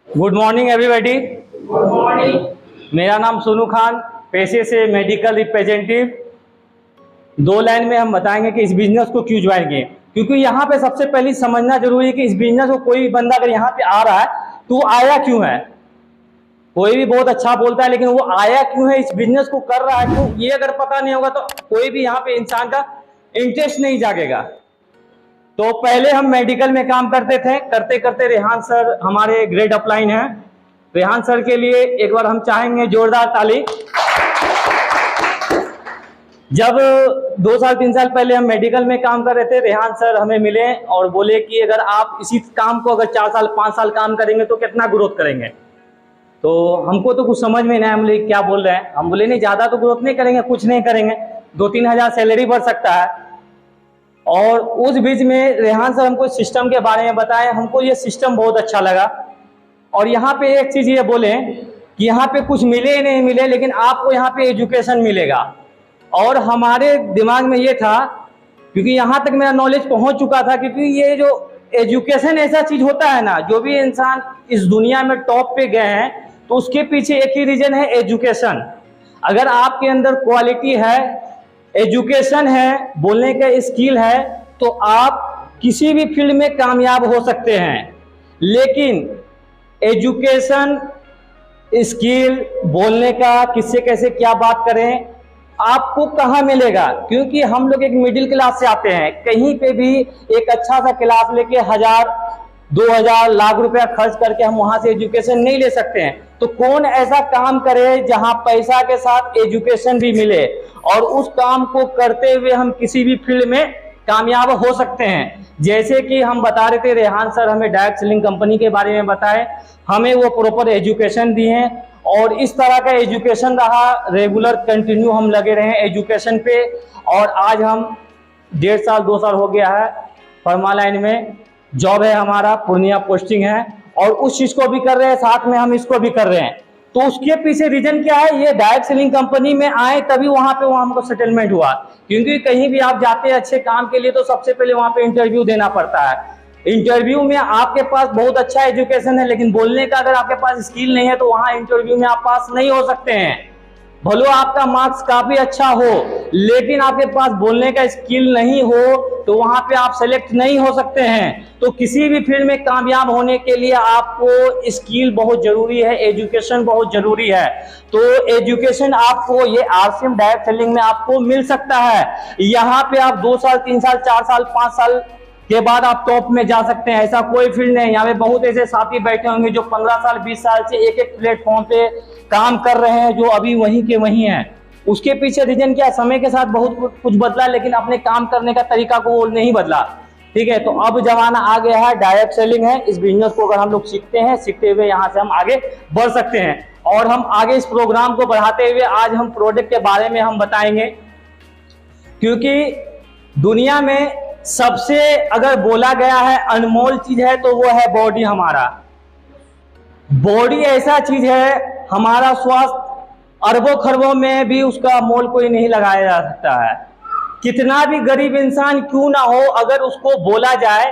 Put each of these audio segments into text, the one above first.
Good morning everybody. Good morning. मेरा नाम सोनू खान, पेशे से मेडिकल रिप्रेजेंटेटिव। दो लाइन में हम बताएंगे कि इस बिजनेस को क्यों ज्वाइन किए, क्योंकि यहाँ पे सबसे पहले समझना जरूरी है कि इस बिजनेस को कोई बंदा अगर यहाँ पे आ रहा है तो वो आया क्यों है। कोई भी बहुत अच्छा बोलता है लेकिन वो आया क्यों है, इस बिजनेस को कर रहा है क्यों, ये अगर पता नहीं होगा तो कोई भी यहाँ पे इंसान का इंटरेस्ट नहीं जागेगा। तो पहले हम मेडिकल में काम करते थे, करते करते रेहान सर हमारे ग्रेड अपलाइन हैं। रेहान सर के लिए एक बार हम चाहेंगे जोरदार ताली। जब 2 साल 3 साल पहले हम मेडिकल में काम कर रहे थे, रेहान सर हमें मिले और बोले कि अगर आप इसी काम को अगर 4 साल 5 साल काम करेंगे तो कितना ग्रोथ करेंगे। तो हमको तो कुछ समझ में नहीं आया, हम बोले क्या बोल रहे हैं। हम बोले नहीं, ज़्यादा तो ग्रोथ नहीं करेंगे, कुछ नहीं करेंगे, 2-3 हज़ार सैलरी बढ़ सकता है। और उस बीच में रेहान सर हमको सिस्टम के बारे में बताए, हमको ये सिस्टम बहुत अच्छा लगा। और यहाँ पे एक चीज़ ये बोले कि यहाँ पे कुछ मिले नहीं मिले, लेकिन आपको यहाँ पे एजुकेशन मिलेगा। और हमारे दिमाग में ये था, क्योंकि यहाँ तक मेरा नॉलेज पहुँच चुका था, क्योंकि ये जो एजुकेशन ऐसा चीज़ होता है ना, जो भी इंसान इस दुनिया में टॉप पे गए हैं तो उसके पीछे एक ही रीजन है, एजुकेशन। अगर आपके अंदर क्वालिटी है, एजुकेशन है, बोलने का स्किल है, तो आप किसी भी फील्ड में कामयाब हो सकते हैं। लेकिन एजुकेशन, स्किल, बोलने का, किससे कैसे क्या बात करें, आपको कहाँ मिलेगा। क्योंकि हम लोग एक मिडिल क्लास से आते हैं, कहीं पे भी एक अच्छा सा क्लास लेके 1000, 2000, लाख रुपया खर्च करके हम वहां से एजुकेशन नहीं ले सकते हैं। तो कौन ऐसा काम करे जहां पैसा के साथ एजुकेशन भी मिले और उस काम को करते हुए हम किसी भी फील्ड में कामयाब हो सकते हैं। जैसे कि हम बता रहे थे, रेहान सर हमें डायरेक्ट सेलिंग कंपनी के बारे में बताए, हमें वो प्रॉपर एजुकेशन दिए हैं और इस तरह का एजुकेशन रहा, रेगुलर कंटिन्यू हम लगे रहे एजुकेशन पे। और आज हम 1.5 साल 2 साल हो गया है फर्मा लाइन में, जॉब है हमारा, पूर्णिया पोस्टिंग है, और उस चीज को भी कर रहे हैं, साथ में हम इसको भी कर रहे हैं। तो उसके पीछे रीजन क्या है, ये डायरेक्ट सेलिंग कंपनी में आए तभी वहां पे हमको सेटलमेंट हुआ। क्योंकि कहीं भी आप जाते हैं अच्छे काम के लिए तो सबसे पहले वहां पे इंटरव्यू देना पड़ता है। इंटरव्यू में आपके पास बहुत अच्छा एजुकेशन है, लेकिन बोलने का अगर आपके पास स्किल नहीं है तो वहां इंटरव्यू में आप पास नहीं हो सकते हैं। भले आपका मार्क्स काफी अच्छा हो, लेकिन आपके पास बोलने का स्किल नहीं हो तो वहां पे आप सेलेक्ट नहीं हो सकते हैं। तो किसी भी फील्ड में कामयाब होने के लिए आपको स्किल बहुत जरूरी है, एजुकेशन बहुत जरूरी है। तो एजुकेशन आपको ये आरसीएम डायरेक्ट सेलिंग में आपको मिल सकता है। यहाँ पे आप 2 साल 3 साल 4 साल 5 साल के बाद आप टॉप में जा सकते हैं, ऐसा कोई फील्ड नहीं। यहाँ पे बहुत ऐसे साथी बैठे होंगे जो 15 साल 20 साल से एक एक प्लेटफॉर्म पे काम कर रहे हैं, जो अभी वहीं के वहीं हैं। उसके पीछे रीजन क्या है, समय के साथ बहुत कुछ बदला, लेकिन अपने काम करने का तरीका को वो नहीं बदला। ठीक है, तो अब जमाना आ गया है, डायरेक्ट सेलिंग है। इस बिजनेस को अगर हम लोग सीखते हैं, सीखते हुए यहाँ से हम आगे बढ़ सकते हैं। और हम आगे इस प्रोग्राम को बढ़ाते हुए आज हम प्रोडक्ट के बारे में हम बताएंगे, क्योंकि दुनिया में सबसे अगर बोला गया है अनमोल चीज है तो वो है बॉडी। हमारा बॉडी ऐसा चीज है, हमारा स्वास्थ्य अरबों खरबों में भी उसका मोल कोई नहीं लगाया जा सकता है। कितना भी गरीब इंसान क्यों ना हो, अगर उसको बोला जाए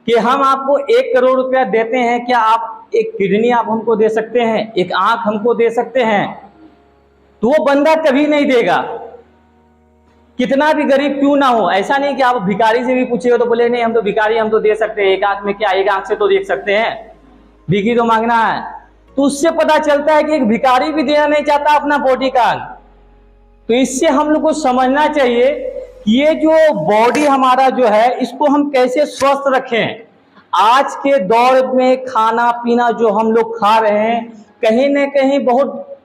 कि हम आपको 1 करोड़ रुपया देते हैं, क्या आप एक किडनी आप हमको दे सकते हैं, एक आंख हमको दे सकते हैं, तो वो बंदा कभी नहीं देगा, कितना भी गरीब क्यों ना हो। ऐसा नहीं कि आप भिखारी से भी पूछिए तो बोले नहीं हम तो भिखारी, हम तो दे सकते हैं, एक आंख में क्या, एक आंख से तो देख सकते हैं, भिखी तो मांगना है। तो उससे पता चलता है कि एक भिखारी भी देना नहीं चाहता अपना बॉडी का अंग। तो इससे हम लोग को समझना चाहिए कि ये जो बॉडी हमारा जो है, इसको हम कैसे स्वस्थ रखें। आज के दौर में खाना पीना जो हम लोग खा रहे हैं, कहीं ना कहीं बहुत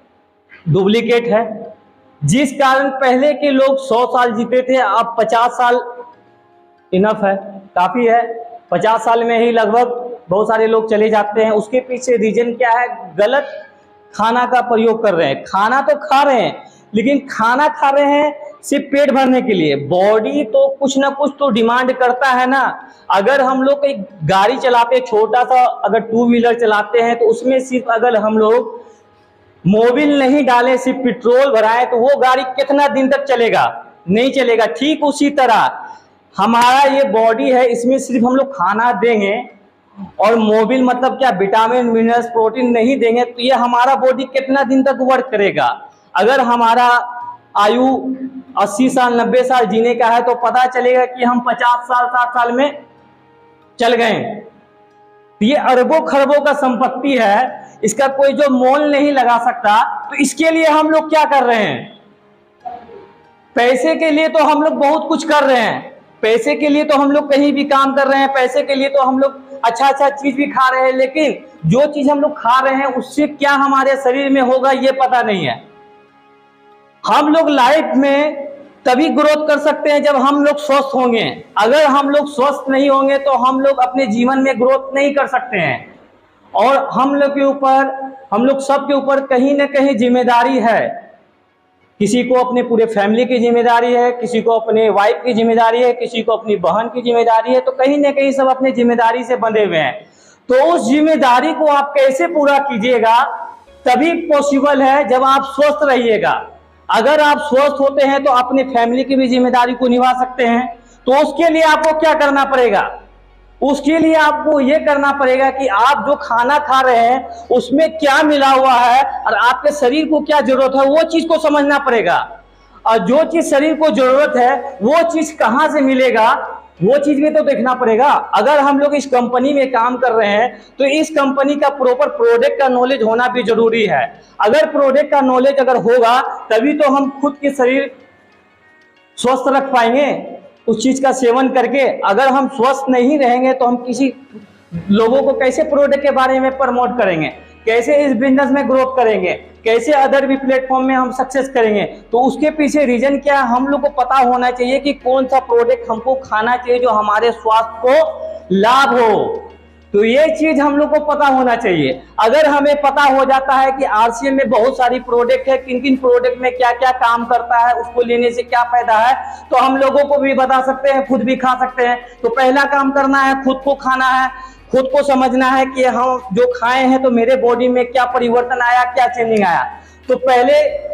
डुप्लीकेट है, जिस कारण पहले के लोग 100 साल जीते थे, अब 50 साल इनफ है, काफी है। 50 साल में ही लगभग बहुत सारे लोग चले जाते हैं। उसके पीछे रीजन क्या है, गलत खाना का प्रयोग कर रहे हैं। खाना तो खा रहे हैं, लेकिन खाना खा रहे हैं सिर्फ पेट भरने के लिए। बॉडी तो कुछ ना कुछ तो डिमांड करता है ना। अगर हम लोग एक गाड़ी चलाते, छोटा सा अगर 2 व्हीलर चलाते हैं, तो उसमें सिर्फ अगर हम लोग मोबिल नहीं डालें, सिर्फ पेट्रोल भराए, तो वो गाड़ी कितना दिन तक चलेगा, नहीं चलेगा। ठीक उसी तरह हमारा ये बॉडी है, इसमें सिर्फ हम लोग खाना देंगे और मोबिल मतलब क्या, विटामिन मिनरल्स प्रोटीन नहीं देंगे तो ये हमारा बॉडी कितना दिन तक वर्क करेगा। अगर हमारा आयु 80 साल 90 साल जीने का है तो पता चलेगा कि हम 50 साल 60 साल में चल गए। ये अरबों खरबों का संपत्ति है, इसका कोई जो मोल नहीं लगा सकता। तो इसके लिए हम लोग क्या कर रहे हैं, पैसे के लिए तो हम लोग बहुत कुछ कर रहे हैं, पैसे के लिए तो हम लोग कहीं भी काम कर रहे हैं, पैसे के लिए तो हम लोग अच्छा अच्छा चीज भी खा रहे हैं, लेकिन जो चीज हम लोग खा रहे हैं उससे क्या हमारे शरीर में होगा ये पता नहीं है। हम लोग लाइफ में तभी ग्रोथ कर सकते हैं जब हम लोग स्वस्थ होंगे। अगर हम लोग स्वस्थ नहीं होंगे तो हम लोग अपने जीवन में ग्रोथ नहीं कर सकते हैं। और हम लोग के ऊपर, हम लोग सब के ऊपर कहीं ना कहीं जिम्मेदारी है। किसी को अपने पूरे फैमिली की जिम्मेदारी है, किसी को अपने वाइफ की जिम्मेदारी है, किसी को अपनी बहन की जिम्मेदारी है। तो कहीं ना कहीं सब अपनी जिम्मेदारी से बंधे हुए हैं। तो उस जिम्मेदारी को आप कैसे पूरा कीजिएगा, तभी पॉसिबल है जब आप स्वस्थ रहिएगा। अगर आप स्वस्थ होते हैं तो अपने फैमिली की भी जिम्मेदारी को निभा सकते हैं। तो उसके लिए आपको क्या करना पड़ेगा, उसके लिए आपको ये करना पड़ेगा कि आप जो खाना खा रहे हैं उसमें क्या मिला हुआ है और आपके शरीर को क्या जरूरत है वो चीज को समझना पड़ेगा। और जो चीज शरीर को जरूरत है वो चीज कहां से मिलेगा वो चीज भी तो देखना पड़ेगा। अगर हम लोग इस कंपनी में काम कर रहे हैं तो इस कंपनी का प्रॉपर प्रोडक्ट का नॉलेज होना भी जरूरी है। अगर प्रोडक्ट का नॉलेज अगर होगा तभी तो हम खुद के शरीर स्वस्थ रख पाएंगे उस चीज का सेवन करके। अगर हम स्वस्थ नहीं रहेंगे तो हम किसी लोगों को कैसे प्रोडक्ट के बारे में प्रमोट करेंगे, कैसे इस बिजनेस में ग्रोथ करेंगे, कैसे अदर भी प्लेटफॉर्म में हम सक्सेस करेंगे। तो उसके पीछे रीजन क्या है, हम लोग को पता होना चाहिए कि कौन सा प्रोडक्ट हमको खाना चाहिए जो हमारे स्वास्थ्य को लाभ हो। तो ये चीज हम लोग को पता होना चाहिए। अगर हमें पता हो जाता है कि आरसीएम में बहुत सारी प्रोडक्ट है, किन किन प्रोडक्ट में क्या क्या काम करता है, उसको लेने से क्या फायदा है, तो हम लोगों को भी बता सकते हैं, खुद भी खा सकते हैं। तो पहला काम करना है, खुद को खाना है, खुद को समझना है कि हम जो खाए हैं तो मेरे बॉडी में क्या परिवर्तन आया, क्या चेंजिंग आया। तो पहले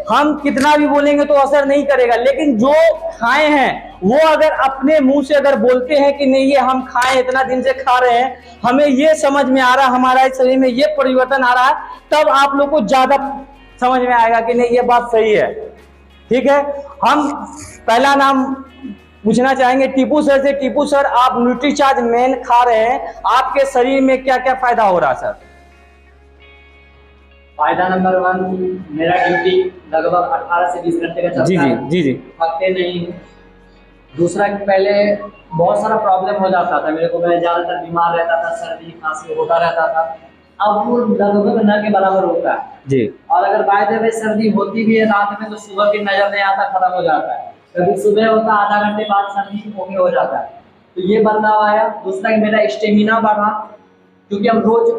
हम कितना भी बोलेंगे तो असर नहीं करेगा, लेकिन जो खाए हैं वो अगर अपने मुंह से अगर बोलते हैं कि नहीं ये हम खाए, इतना दिन से खा रहे हैं, हमें ये समझ में आ रहा है, हमारे शरीर में ये परिवर्तन आ रहा है, तब आप लोग को ज्यादा समझ में आएगा कि नहीं ये बात सही है। ठीक है, हम पहला नाम पूछना चाहेंगे टीपू सर से। टीपू सर, आप न्यूट्रीचार्ज मेन खा रहे हैं, आपके शरीर में क्या क्या फायदा हो रहा है सर? फायदा नंबर 1, मेरा ड्यूटी लगभग 18 से 20 घंटे का चलता है। जी, थकते नहीं। दूसरा, पहले बहुत सारा प्रॉब्लम हो जाता था मेरे को, मैं ज्यादातर बीमार रहता था, सर्दी खांसी होता रहता था। अब वो लगभग न के बराबर होता है जी। और अगर बाय द वे सर्दी होती भी है रात में तो सुबह भी नजर नहीं आता, खत्म हो जाता है। कभी सुबह होता, आधा घंटे बाद सर्दी ओके हो जाता है। तो ये बदलाव आया। दूसरा, मेरा स्टेमिना बढ़ा, क्योंकि हम रोज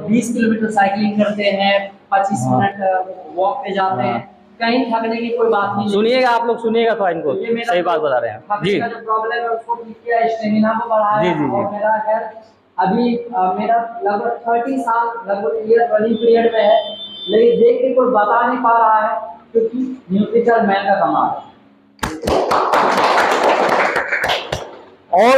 20 किलोमीटर साइकिलिंग करते हैं, 25 मिनट वॉक पे जाते हैं, कहीं थकने की कोई बात नहीं। सुनिएगा, आप लोग सुनिएगा तो इनको सही बात बता रहे हैं जी। जो प्रॉब्लम है उसको ठीक किया, स्टेमिना को बढ़ाया। और मेरा हेल्थ अभी मेरा लगभग 30 साल लगभग ईयर रनिंग पीरियड में है, लेकिन देख के कोई बता नहीं पा रहा है, क्योंकि न्यूट्रीचार्ज मैन का कमाल है। और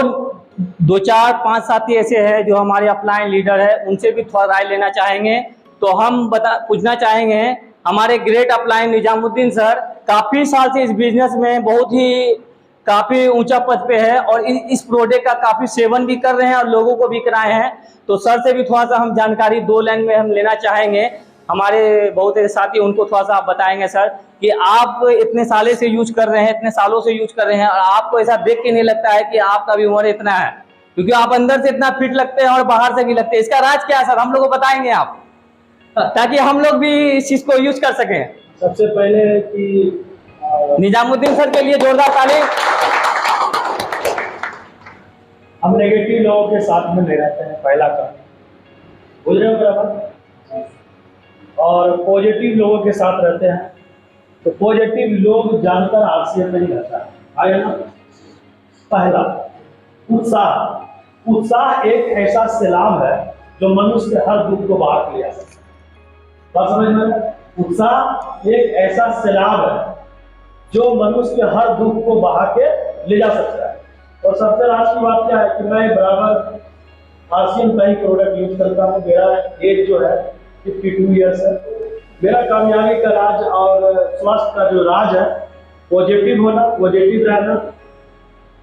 2 4 5 साथी ऐसे हैं जो हमारे अपलाइन लीडर है, उनसे भी थोड़ा राय लेना चाहेंगे। तो हम पूछना चाहेंगे, हमारे ग्रेट अपलाइन निजामुद्दीन सर काफी साल से इस बिजनेस में बहुत ही काफी ऊंचा पद पे है और इस प्रोडक्ट का काफी सेवन भी कर रहे हैं और लोगों को भी कराए हैं। तो सर से भी थोड़ा सा हम जानकारी 2 लाइन में हम लेना चाहेंगे। हमारे बहुत से साथी, उनको थोड़ा सा आप बताएंगे सर कि आप इतने सालों से यूज कर रहे हैं, इतने सालों से यूज कर रहे हैं और आपको ऐसा देख के नहीं लगता है कि आपका भी उम्र इतना है, क्योंकि आप अंदर से इतना फिट लगते हैं और बाहर से भी लगते हैं। इसका राज क्या है सर, हम लोग को बताएंगे आप, ताकि हम लोग भी इस चीज को यूज कर सकें। सबसे पहले कि निजामुद्दीन सर के लिए जोरदार ताली। हम नेगेटिव लोगों के साथ में नहीं रहते हैं, पहला काम, बोल रहे हो बराबर, और पॉजिटिव लोगों के साथ रहते हैं। तो पॉजिटिव लोग जानकर आरसीएम नहीं रहता है, आया ना। पहला, उत्साह। उत्साह एक ऐसा सैलाब है जो मनुष्य के हर दुख को बाहर ले जा सकता है। बात समझ में? उत्साह एक ऐसा सैलाब है जो मनुष्य के हर दुख को बहा के ले जा सकता है। और सबसे लास्ट की बात क्या है कि मैं बराबर आरसीएम का ही प्रोडक्ट यूज करता हूँ। मेरा एज जो है 52 ईयर्स है। मेरा कामयाबी का राज और स्वास्थ्य का जो राज है, पॉजिटिव होना, पॉजिटिव रहना,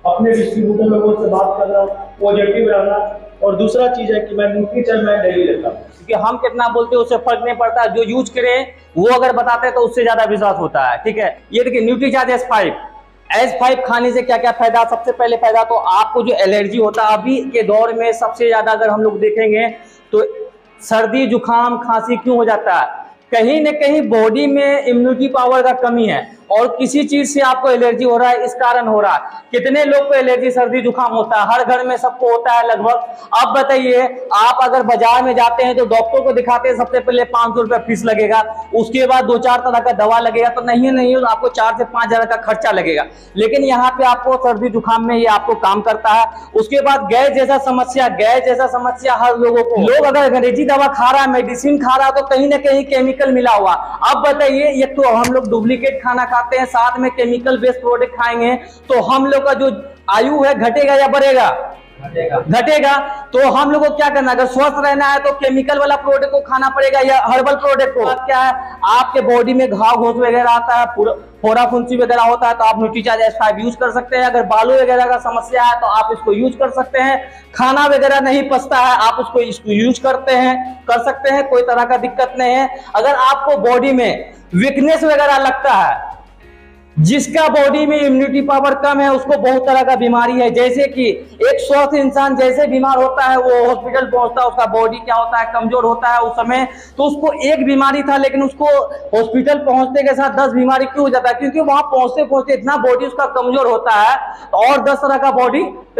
अपने डिस्ट्रीब्यूटर लोगों से बात करना, पॉजिटिव रहना, और दूसरा चीज है कि मैं न्यूट्रीचल मैं डेली लेता हूँ। क्योंकि हम कितना बोलते हैं उससे फर्क नहीं पड़ता, जो यूज करें वो अगर बताते हैं तो उससे ज्यादा विश्वास होता है। ठीक है, ये देखिए न्यूट्रीचार्ज S5 खाने से क्या क्या फायदा। सबसे पहले फायदा तो आपको जो एलर्जी होता है अभी के दौर में सबसे ज्यादा अगर हम लोग देखेंगे तो सर्दी जुकाम खांसी क्यों हो जाता है, कहीं न कहीं बॉडी में इम्यूनिटी पावर का कमी है और किसी चीज से आपको एलर्जी हो रहा है, इस कारण हो रहा है। कितने लोग को एलर्जी सर्दी जुकाम होता है, हर घर में सबको होता है लगभग। अब बताइए, आप अगर बाजार में जाते हैं तो डॉक्टर को दिखाते हैं, सबसे पहले 500 रुपया फीस लगेगा, उसके बाद 2-4 तरह का दवा लगेगा, तो नहीं आपको 4 से 5 हजार का खर्चा लगेगा। लेकिन यहाँ पे आपको सर्दी जुकाम में ये आपको काम करता है। उसके बाद गैस जैसा समस्या हर लोगों को, लोग अगर अंग्रेजी दवा खा रहा है, मेडिसिन खा रहा है, तो कहीं ना कहीं केमिकल मिला हुआ। अब बताइए, ये तो हम लोग डुप्लीकेट खाना खाते हैं, साथ में केमिकल बेस्ड प्रोडक्ट खाएंगे, तो हम लोग का जो आयु है घटेगा या बढ़ेगा? घटेगा। तो हम लोग को क्या करना, अगर स्वस्थ रहना है तो केमिकल वाला प्रोडक्ट को खाना पड़ेगा या हर्बल प्रोडक्ट को? क्या है, आपके बॉडी में घाव घोस वगैरह आता है, फोड़ा फुंसी वगैरह होता है, तो आप न्यूट्रीचार्ज S5 यूज कर सकते हैं। अगर बालों वगैरह का समस्या है तो आप इसको यूज कर सकते हैं। खाना वगैरह नहीं पचता है, आप उसको यूज कर सकते हैं, कोई तरह का दिक्कत नहीं है। अगर आपको बॉडी में वीकनेस वगैरह लगता है, जिसका बॉडी में इम्यूनिटी पावर कम है, उसको बहुत तरह का बीमारी है, जैसे कि एक स्वस्थ इंसान जैसे बीमार होता है वो हॉस्पिटल पहुंचता है, उसका बॉडी क्या होता है, कमजोर होता है उस समय, तो उसको एक बीमारी था लेकिन उसको हॉस्पिटल पहुंचने के साथ 10 बीमारी क्यों हो जाता है? क्योंकि वहां पहुंचते पहुंचते इतना बॉडी उसका कमजोर होता है और 10 तरह का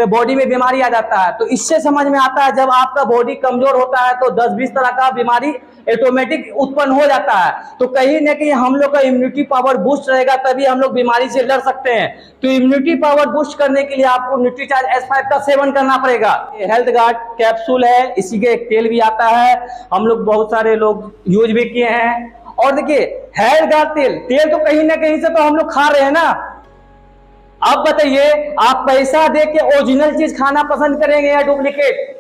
बॉडी में बीमारी आ जाता है। तो इससे समझ में आता है, जब आपका बॉडी कमजोर होता है तो 10-20 तरह का बीमारी ऑटोमेटिक उत्पन्न हो जाता है। तो कहीं ना कहीं हम लोग का इम्यूनिटी पावर बूस्ट रहेगा, तभी हम लोग बीमारी से लड़ सकते हैं। तो इम्यूनिटी पावर बूस्ट करने के लिए आपको न्यूट्रीचार्ज S5 का सेवन करना पड़ेगा। हेल्थ गार्ड कैप्सूल है, इसी के एक तेल भी आता है, हम लोग बहुत सारे लोग यूज भी किए हैं। और देखिए हेल्थ गार्ड तेल तो कहीं ना कहीं से तो हम लोग खा रहे हैं ना। अब बताइए, आप पैसा दे के ओरिजिनल चीज खाना पसंद करेंगे या डुप्लीकेट?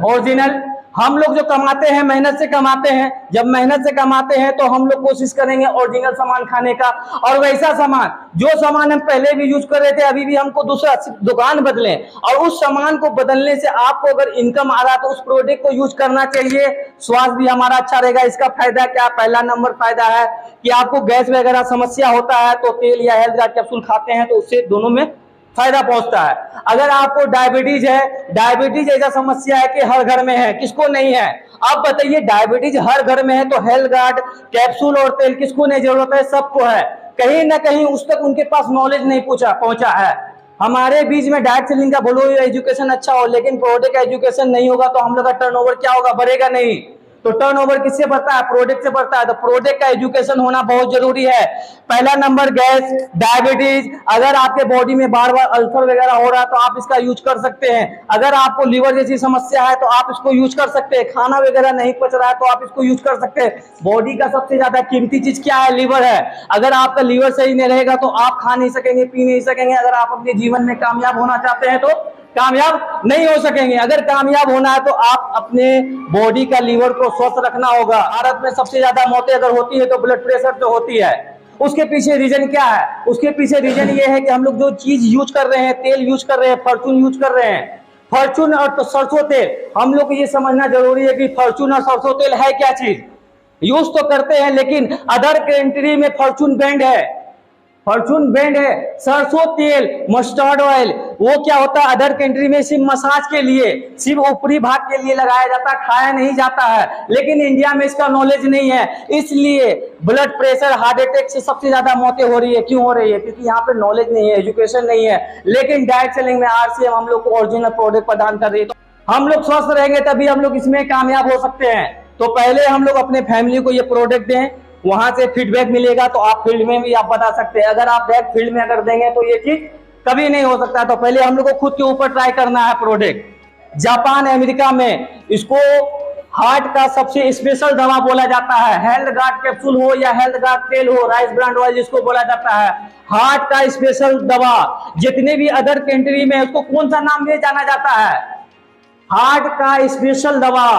ओरिजिनल। हम लोग जो कमाते हैं, मेहनत से कमाते हैं, जब मेहनत से कमाते हैं तो हम लोग कोशिश करेंगे ओरिजिनल सामान खाने का। और वैसा सामान, जो सामान हम पहले भी यूज कर रहे थे, अभी भी हमको दूसरा दुकान बदलें, और उस सामान को बदलने से आपको अगर इनकम आ रहा है तो उस प्रोडक्ट को यूज करना चाहिए। स्वास्थ्य भी हमारा अच्छा रहेगा। इसका फायदा क्या? पहला नंबर फायदा है कि आपको गैस वगैरह समस्या होता है तो तेल या हेल्थ गार्ड कैप्सूल खाते हैं तो उससे दोनों में फायदा पहुंचता है। अगर आपको डायबिटीज है, डायबिटीज ऐसा समस्या है कि हर घर में है, किसको नहीं है? अब बताइए, डायबिटीज हर घर में है तो हेल्थ गार्ड कैप्सूल और तेल किसको नहीं जरूरत है? सबको है। कहीं ना कहीं उस तक उनके पास नॉलेज नहीं पहुंचा है। हमारे बीच में डाइट सेलिंग का बोलो एजुकेशन अच्छा हो, लेकिन प्रोडक्ट का एजुकेशन नहीं होगा तो हम लोग का टर्नओवर क्या होगा? बढ़ेगा नहीं। तो टर्नओवर किससे बढ़ता है? प्रोडक्ट से बढ़ता है। तो प्रोडक्ट का एजुकेशन होना बहुत जरूरी है। पहला नंबर गैस, डायबिटीज, अगर आपके बॉडी में बार बार अल्सर वगैरह हो रहा है तो आप इसका यूज कर सकते हैं। अगर आपको लीवर जैसी समस्या है तो आप इसको यूज कर सकते हैं। खाना वगैरह नहीं पच रहा है तो आप इसको यूज कर सकते हैं। बॉडी का सबसे ज्यादा कीमती चीज क्या है? लीवर है। अगर आपका लीवर सही नहीं रहेगा तो आप खा नहीं सकेंगे, पी नहीं सकेंगे। अगर आप अपने जीवन में कामयाब होना चाहते हैं तो कामयाब नहीं हो सकेंगे। अगर कामयाब होना है तो आप अपने बॉडी का लीवर को स्वस्थ रखना होगा। भारत में सबसे ज्यादा मौतें अगर होती है तो ब्लड प्रेशर से होती है। उसके पीछे रीजन क्या है? उसके पीछे रीजन ये है कि हम लोग जो चीज यूज कर रहे हैं, तेल यूज कर रहे हैं, फॉर्चून यूज कर रहे हैं, फॉर्चून और तो सरसों तेल, हम लोग को ये समझना जरूरी है कि फॉर्चून और सरसों तेल है क्या चीज। यूज तो करते हैं लेकिन अदर कंट्री में फॉर्चून बैंड है, फॉर्चून बैंड है। सरसों तेल, मस्टर्ड ऑयल, वो क्या होता है? अदर कंट्री में सिर्फ मसाज के लिए, सिर्फ ऊपरी भाग के लिए लगाया जाता है, खाया नहीं जाता है। लेकिन इंडिया में इसका नॉलेज नहीं है, इसलिए ब्लड प्रेशर, हार्ट अटैक से सबसे ज्यादा मौतें हो रही है। क्यों हो रही है? क्योंकि यहाँ पे नॉलेज नहीं है, एजुकेशन नहीं है। लेकिन डाइट सेलिंग में RCM हम लोग को ओरिजिनल प्रोडक्ट प्रदान कर रही है। तो हम लोग स्वस्थ रहेंगे तभी हम लोग इसमें कामयाब हो सकते हैं। तो पहले हम लोग अपने फैमिली को ये प्रोडक्ट दें, वहां से फीडबैक मिलेगा तो आप फील्ड में भी आप बता सकते हैं। अगर आप बैक फील्ड में अगर देंगे तो ये चीज कभी नहीं हो सकता। तो पहले हम लोग को खुद के ऊपर ट्राई करना है प्रोडक्ट। जापान, अमेरिका में इसको हार्ट का सबसे स्पेशल दवा बोला जाता है। हेल्थ गार्ड कैप्सूल हो या हेल्थ गार्ड तेल हो, राइस ब्रांड ऑयल जिसको बोला जाता है, हार्ट का स्पेशल दवा। जितने भी अदर कंट्री में उसको कौन सा नाम से जाना जाता है? हार्ट का स्पेशल दवा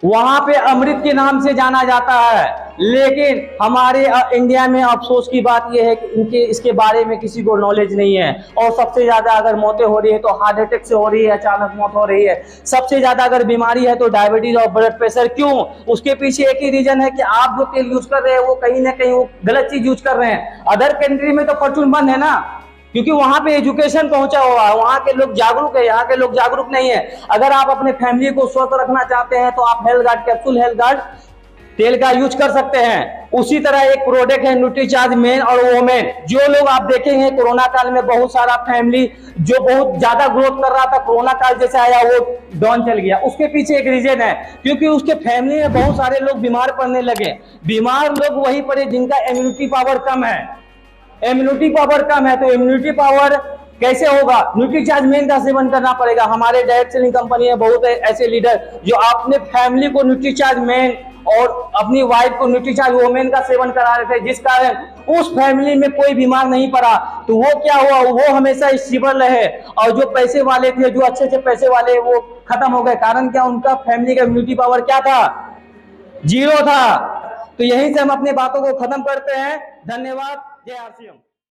वहां पे अमृत के नाम से जाना जाता है, लेकिन हमारे इंडिया में अफसोस की बात यह है कि इनके इसके बारे में किसी को नॉलेज नहीं है। और सबसे ज्यादा अगर मौतें हो रही है तो हार्ट अटैक से हो रही है, अचानक मौत हो रही है। सबसे ज्यादा अगर बीमारी है तो डायबिटीज और ब्लड प्रेशर। क्यों? उसके पीछे एक ही रीजन है कि आप जो तेल यूज कर रहे हैं वो कहीं ना कहीं वो गलत चीज यूज कर रहे हैं। अदर कंट्री में तो फॉर्चून बंद है ना, क्योंकि वहां पे एजुकेशन पहुंचा हुआ है, वहां के लोग जागरूक है, यहाँ के लोग जागरूक नहीं है। अगर आप अपने फैमिली को स्वस्थ रखना चाहते हैं तो आप health guard capsule, health guard तेल का यूज कर सकते हैं। उसी तरह एक प्रोडक्ट है न्यूट्रीचार्ज मेन और वोमेन। जो लोग आप देखेंगे कोरोना काल में बहुत सारा फैमिली जो बहुत ज्यादा ग्रोथ कर रहा था, कोरोना काल जैसे आया वो डाउन चल गया। उसके पीछे एक रीजन है, क्योंकि उसके फैमिली में बहुत सारे लोग बीमार पड़ने लगे। बीमार लोग वही पड़े जिनका इम्यूनिटी पावर कम है। इम्यूनिटी पावर कम है तो इम्यूनिटी पावर कैसे होगा? न्यूट्रीचार्ज मेन का सेवन करना पड़ेगा। हमारे डायरेक्ट सेलिंग कंपनी है, बहुत ऐसे लीडर जो अपने फैमिली को न्यूट्रीचार्ज मेन और अपनी वाइफ को न्यूट्रीचार्ज वोमेन का सेवन करा रहे थे, जिस कारण उस फैमिली में कोई बीमार नहीं पड़ा। तो वो क्या हुआ, वो हमेशा स्टेबल रहे। और जो पैसे वाले थे, जो अच्छे पैसे वाले, वो खत्म हो गए। कारण क्या? उनका फैमिली का इम्यूनिटी पावर क्या था? जीरो था। तो यहीं से हम अपनी बातों को खत्म करते हैं। धन्यवाद। जय आर सी एम।